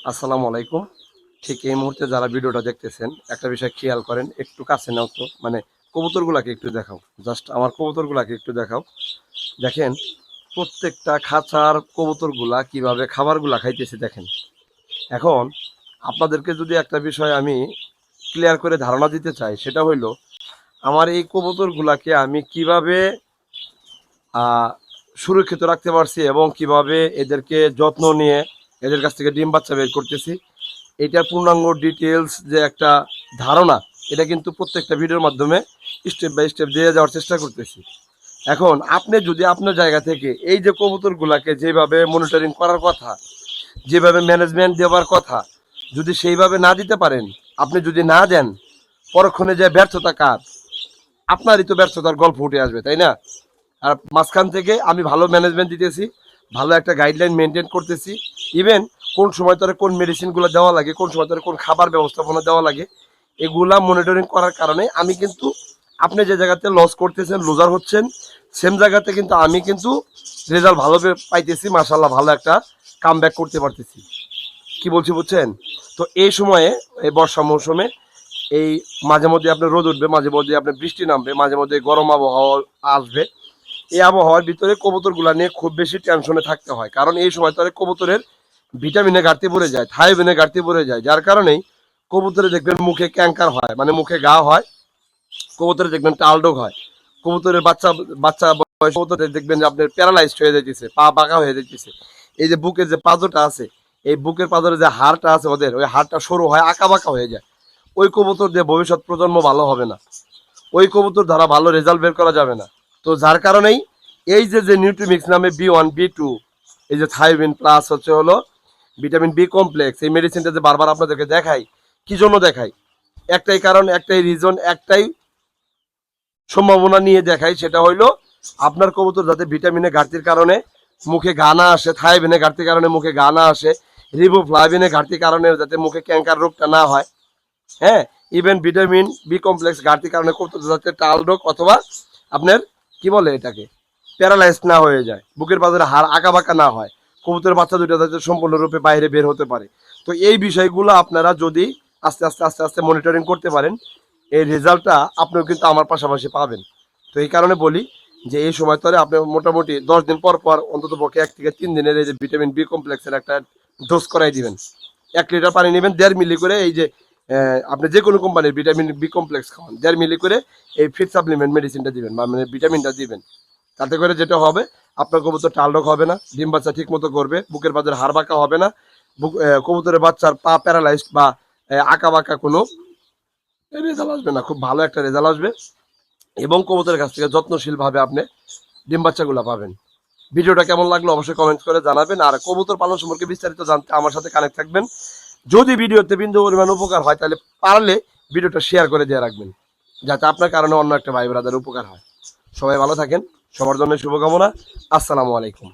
আসসালামু আলাইকুম। ঠিক এই মুহূর্তে যারা ভিডিওটা দেখতেছেন একটা বিষয় খেয়াল করেন, একটু কাছে নাও তো, মানে কবুতরগুলাকে একটু দেখাও। জাস্ট আমার কবুতরগুলাকে একটু দেখাও। দেখেন প্রত্যেকটা খাঁচার কবুতরগুলা কিভাবে খাবারগুলা খাইতেছে দেখেন। এখন আপনাদেরকে যদি একটা বিষয় আমি ক্লিয়ার করে ধারণা দিতে চাই, সেটা হইল আমার এই কবুতরগুলাকে আমি কিভাবে আহ, সুরক্ষিত রাখতে পারছি এবং কিভাবে এদেরকে যত্ন নিয়ে এদের কাছ থেকে ডিম বাচ্চা বের করতেছি, এটার পূর্ণাঙ্গ ডিটেলস যে একটা ধারণা, এটা কিন্তু প্রত্যেকটা ভিডিওর মাধ্যমে স্টেপ বাই স্টেপ দিয়ে যাওয়ার চেষ্টা করতেছি। এখন আপনি যদি আপনার জায়গা থেকে এই যে কবুতরগুলাকে যেভাবে মনিটরিং করার কথা, যেভাবে ম্যানেজমেন্ট দেওয়ার কথা, যদি সেইভাবে না দিতে পারেন, আপনি যদি না দেন, পরক্ষণে যে ব্যর্থতা কার, আপনারই তো ব্যর্থতার গল্প উঠে আসবে, তাই না? আর মাঝখান থেকে আমি ভালো ম্যানেজমেন্ট দিতেছি, ভালো একটা গাইডলাইন মেনটেন করতেছি। ইভেন কোন সময় ধরে কোন মেডিসিনগুলো দেওয়া লাগে, কোন সময় ধরে কোন খাবার ব্যবস্থাপনা দেওয়া লাগে, এগুলা মনিটরিং করার কারণে আমি কিন্তু আপনি যে জায়গাতে লস করতেছেন, লুজার হচ্ছেন, সেম জায়গাতে কিন্তু আমি কিন্তু রেজাল্ট ভালো পাইতেছি, মাশাল্লাহ ভালো একটা কাম ব্যাক করতে পারতেছি। কি বলছি বুঝছেন? তো এই সময়ে, এই বর্ষা মৌসুমে, এই মাঝে মধ্যে আপনার রোদ উঠবে, মাঝে মধ্যে আপনার বৃষ্টি নামবে, মাঝে মধ্যে গরম আবহাওয়া আসবে। এই আবহাওয়ার ভিতরে কবুতরগুলা নিয়ে খুব বেশি টেনশনে থাকতে হয়, কারণ এই সময় তো কবুতরের ভিটামিনে ঘাটতি পড়ে যায়, থাইমিনে ঘাটতি পড়ে যায়, যার কারণেই কবুতরে দেখবেন মুখে ক্যাঙ্কার হয়, মানে মুখে ঘা হয়। কবুতরে দেখবেন টালডোক হয়। কবুতরের বাচ্চা বাচ্চা বয়স কবুতরে দেখবেন যে আপনার প্যারালাইজড হয়ে যাইতেছে, পা বাঁকা হয়ে যাইতেছে। এই যে বুকের যে পাদরটা আছে, এই বুকের পাদরে যে হাড়টা আছে ওদের, ওই হাড়টা সরু হয়, আঁকা বাঁকা হয়ে যায়। ওই কবুতর দিয়ে ভবিষ্যৎ প্রজন্ম ভালো হবে না, ওই কবুতর দ্বারা ভালো রেজাল্ট বের করা যাবে না। তো যার কারণেই এই যে যে নিউট্রিমিক্স নামে B1 B2, এই যে থাইমিন প্লাস হচ্ছে হলো ভিটামিন বি কমপ্লেক্স, এই মেডিসিনটা যে বারবার আপনাদেরকে দেখাই, কি জন্য দেখাই? একটাই কারণ, একটাই রিজন, একটাই সম্ভাবনা নিয়ে দেখাই, সেটা হইলো আপনার কবুতর যাতে ভিটামিনের ঘাটতির কারণে মুখে ঘা না আসে, থাইমিনের ঘাটতির কারণে মুখে ঘা না আসে, রিবোফ্লাভিনের ঘাটতির কারণে যাতে মুখে ক্যান্সার রোগটা না হয়। হ্যাঁ, ইভেন ভিটামিন বি কমপ্লেক্স ঘাটতির কারণে কবুতর যাতে টাল রোগ অথবা আপনার কি বলে এটাকে প্যারালাইজ না হয়ে যায়, বুকের পাঁজরে হাড় আঁকা বাঁকা না হয়, কবুতরের বাচ্চা দুইটা যাতে সম্পূর্ণরূপে বাইরে বের হতে পারে। তো এই বিষয়গুলো আপনারা যদি আস্তে আস্তে আস্তে আস্তে মনিটরিং করতে পারেন, এই রেজাল্টটা আপনিও কিন্তু আমার পাশাপাশি পাবেন। তো এই কারণে বলি যে এই সময় ধরে আপনি মোটামুটি 10 দিন পর পর অন্তত পক্ষে 1 থেকে 3 দিনের এই যে ভিটামিন বি কমপ্লেক্সের একটা ডোজ করাই দিবেন। 1 লিটার পানি নেবেন, 1.5 মিলি করে, এই যে আপনি যে কোনো কোম্পানির ভিটামিন বি কমপ্লেক্স খাওয়ান, 1.5 মিলি করে এই ফিট সাপ্লিমেন্ট মেডিসিনটা দিবেন, মানে ভিটামিনটা দিবেন। তাতে করে যেটা হবে, আপনার কবুতর টাল রোগ হবে না, ডিম বাচ্চা ঠিক মতো করবে, বুকের বাজার হাড় বাঁকা হবে না, কবুতরের বাচ্চার পা প্যারালাইজড বা আঁকা বাঁকা কোনো রেজাল্ট আসবে না, খুব ভালো একটা রেজাল্ট আসবে। এবং কবুতরের কাছ থেকে যত্নশীল ভাবে আপনি ডিম বাচ্চাগুলো পাবেন। ভিডিওটা কেমন লাগলো অবশ্যই কমেন্ট করে জানাবেন, আর কবুতর পালন সম্পর্কে বিস্তারিত জানতে আমার সাথে কানেক্ট থাকবেন। যদি ভিডিওতে বিন্দু পরিমাণ উপকার হয়, তাহলে পারলে ভিডিওটা শেয়ার করে দিয়ে রাখবেন, যাতে আপনার কারণে অন্য একটা ভাই ব্রাদার উপকার হয়। সবাই ভালো থাকেন, সবার জন্য শুভকামনা। আসসালামু আলাইকুম।